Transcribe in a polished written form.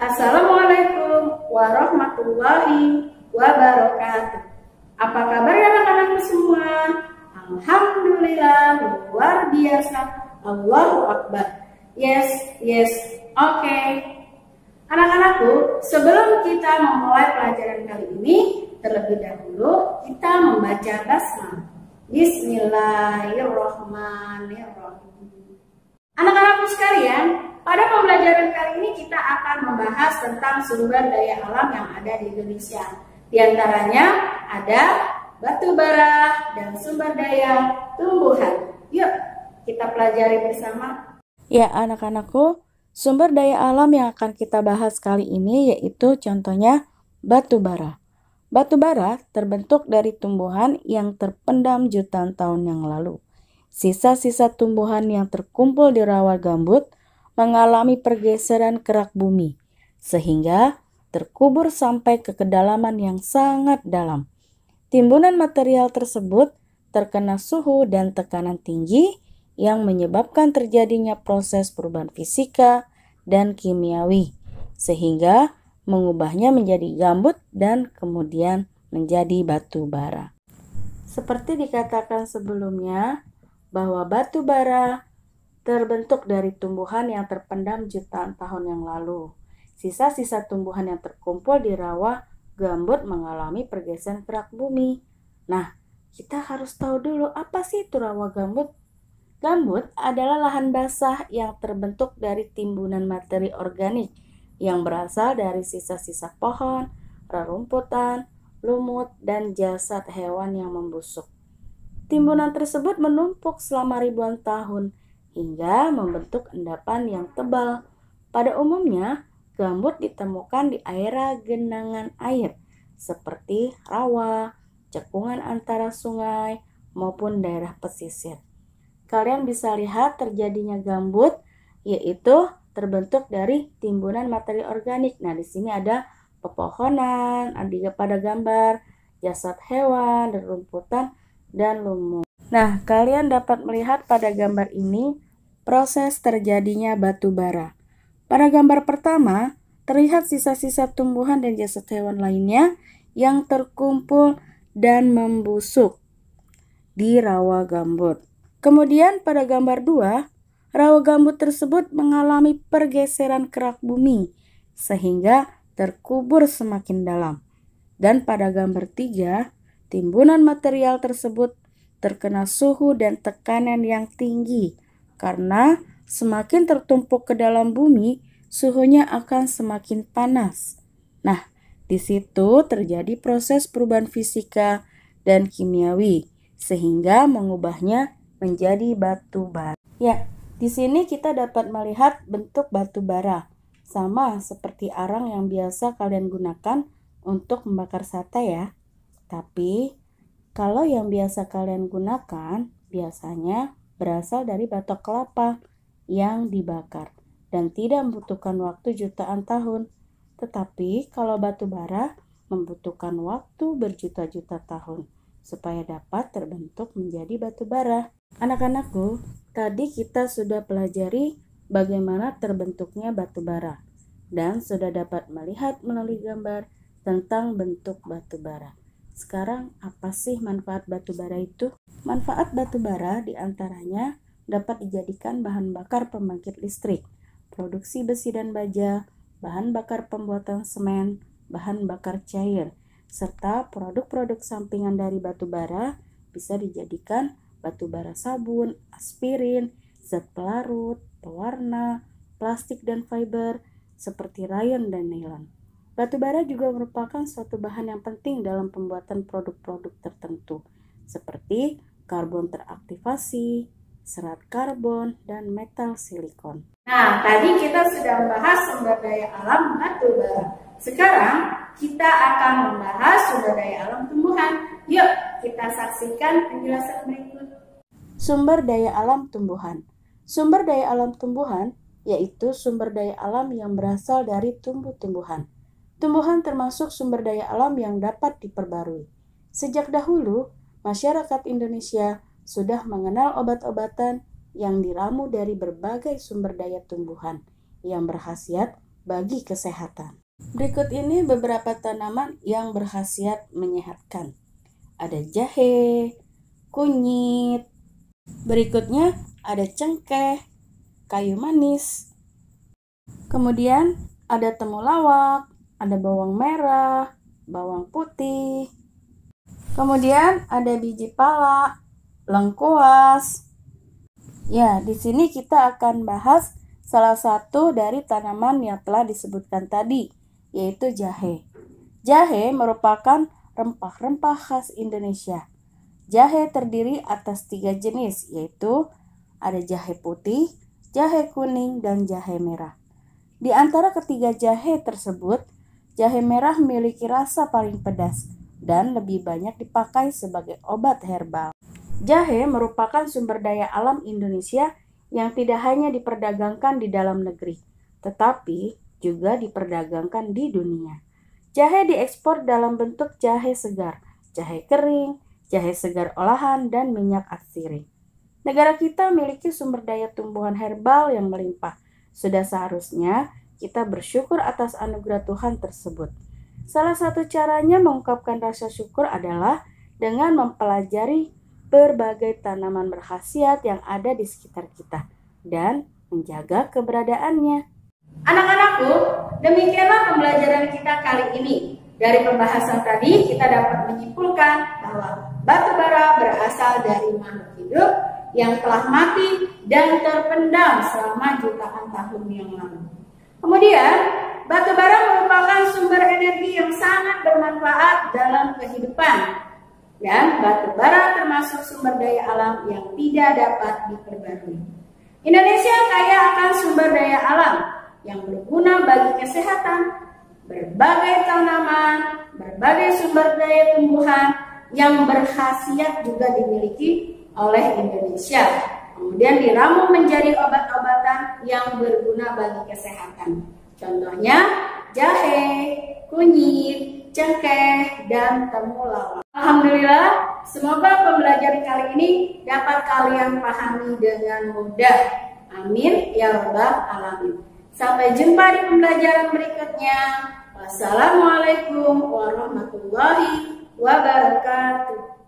Assalamualaikum warahmatullahi wabarakatuh. Apa kabar ya anak-anakku semua? Alhamdulillah, luar biasa. Allahu Akbar. Yes. Oke. Anak-anakku, sebelum kita memulai pelajaran kali ini, terlebih dahulu kita membaca basmalah. Bismillahirrahmanirrahim. Anak-anakku sekalian, pada pembelajaran kali ini kita akan membahas tentang sumber daya alam yang ada di Indonesia. Di antaranya ada batu bara dan sumber daya tumbuhan. Yuk, kita pelajari bersama. Ya, anak-anakku, sumber daya alam yang akan kita bahas kali ini yaitu contohnya batu bara. Batu bara terbentuk dari tumbuhan yang terpendam jutaan tahun yang lalu. Sisa-sisa tumbuhan yang terkumpul di rawa gambut mengalami pergeseran kerak bumi, sehingga terkubur sampai ke kedalaman yang sangat dalam. Timbunan material tersebut terkena suhu dan tekanan tinggi yang menyebabkan terjadinya proses perubahan fisika dan kimiawi, sehingga mengubahnya menjadi gambut dan kemudian menjadi batu bara. Seperti dikatakan sebelumnya, bahwa batu bara terbentuk dari tumbuhan yang terpendam jutaan tahun yang lalu. Sisa-sisa tumbuhan yang terkumpul di rawa gambut mengalami pergeseran kerak bumi. Nah, kita harus tahu dulu apa sih itu rawa gambut? Gambut adalah lahan basah yang terbentuk dari timbunan materi organik yang berasal dari sisa-sisa pohon, rerumputan, lumut, dan jasad hewan yang membusuk. Timbunan tersebut menumpuk selama ribuan tahun hingga membentuk endapan yang tebal. Pada umumnya, gambut ditemukan di area genangan air seperti rawa, cekungan antara sungai, maupun daerah pesisir. Kalian bisa lihat terjadinya gambut yaitu terbentuk dari timbunan materi organik. Nah, di sini ada pepohonan, ada pada gambar jasad hewan, rerumputan, dan lumut. Nah, kalian dapat melihat pada gambar ini proses terjadinya batu bara. Pada gambar pertama, terlihat sisa-sisa tumbuhan dan jasad hewan lainnya yang terkumpul dan membusuk di rawa gambut. Kemudian pada gambar 2, rawa gambut tersebut mengalami pergeseran kerak bumi sehingga terkubur semakin dalam. Dan pada gambar 3, timbunan material tersebut terkena suhu dan tekanan yang tinggi karena semakin tertumpuk ke dalam bumi, suhunya akan semakin panas. Nah, di situ terjadi proses perubahan fisika dan kimiawi sehingga mengubahnya menjadi batu bara. Ya, di sini kita dapat melihat bentuk batu bara, sama seperti arang yang biasa kalian gunakan untuk membakar sate ya. Tapi kalau yang biasa kalian gunakan biasanya berasal dari batok kelapa yang dibakar dan tidak membutuhkan waktu jutaan tahun. Tetapi kalau batu bara membutuhkan waktu berjuta-juta tahun supaya dapat terbentuk menjadi batu bara. Anak-anakku, tadi kita sudah pelajari bagaimana terbentuknya batu bara dan sudah dapat melihat melalui gambar tentang bentuk batu bara. Sekarang, apa sih manfaat batu bara itu? Manfaat batu bara diantaranya dapat dijadikan bahan bakar pembangkit listrik, produksi besi dan baja, bahan bakar pembuatan semen, bahan bakar cair, serta produk-produk sampingan dari batu bara bisa dijadikan batu bara sabun, aspirin, zat pelarut, pewarna, plastik dan fiber seperti rayon dan nilon. Batu bara juga merupakan suatu bahan yang penting dalam pembuatan produk-produk tertentu, seperti karbon teraktivasi, serat karbon, dan metal silikon. Nah, tadi kita sudah membahas sumber daya alam batu bara. Sekarang kita akan membahas sumber daya alam tumbuhan. Yuk, kita saksikan penjelasan berikut. Sumber daya alam tumbuhan. Sumber daya alam tumbuhan yaitu sumber daya alam yang berasal dari tumbuh-tumbuhan. Tumbuhan termasuk sumber daya alam yang dapat diperbarui. Sejak dahulu, masyarakat Indonesia sudah mengenal obat-obatan yang diramu dari berbagai sumber daya tumbuhan yang berkhasiat bagi kesehatan. Berikut ini beberapa tanaman yang berkhasiat menyehatkan. Ada jahe, kunyit. Berikutnya ada cengkeh, kayu manis. Kemudian ada temulawak, ada bawang merah, bawang putih. Kemudian ada biji pala, lengkuas. Ya, di sini kita akan bahas salah satu dari tanaman yang telah disebutkan tadi, yaitu jahe. Jahe merupakan rempah-rempah khas Indonesia. Jahe terdiri atas 3 jenis, yaitu ada jahe putih, jahe kuning, dan jahe merah. Di antara ketiga jahe tersebut, jahe merah memiliki rasa paling pedas dan lebih banyak dipakai sebagai obat herbal. Jahe merupakan sumber daya alam Indonesia yang tidak hanya diperdagangkan di dalam negeri, tetapi juga diperdagangkan di dunia. Jahe diekspor dalam bentuk jahe segar, jahe kering, jahe segar olahan, dan minyak atsiri. Negara kita memiliki sumber daya tumbuhan herbal yang melimpah. Sudah seharusnya kita bersyukur atas anugerah Tuhan tersebut. Salah satu caranya mengungkapkan rasa syukur adalah dengan mempelajari berbagai tanaman berkhasiat yang ada di sekitar kita dan menjaga keberadaannya. Anak-anakku, demikianlah pembelajaran kita kali ini. Dari pembahasan tadi kita dapat menyimpulkan bahwa batu bara berasal dari makhluk hidup yang telah mati dan terpendam selama jutaan tahun yang lalu. Kemudian, batu bara merupakan sumber energi yang sangat bermanfaat dalam kehidupan. Dan batu bara termasuk sumber daya alam yang tidak dapat diperbarui. Indonesia kaya akan sumber daya alam yang berguna bagi kesehatan, berbagai tanaman, berbagai sumber daya tumbuhan yang berkhasiat juga dimiliki oleh Indonesia. Kemudian diramu menjadi obat-obatan yang berguna bagi kesehatan. Contohnya jahe, kunyit, cengkeh, dan temulawak. Alhamdulillah, semoga pembelajaran kali ini dapat kalian pahami dengan mudah. Amin ya rabbal alamin. Sampai jumpa di pembelajaran berikutnya. Wassalamualaikum warahmatullahi wabarakatuh.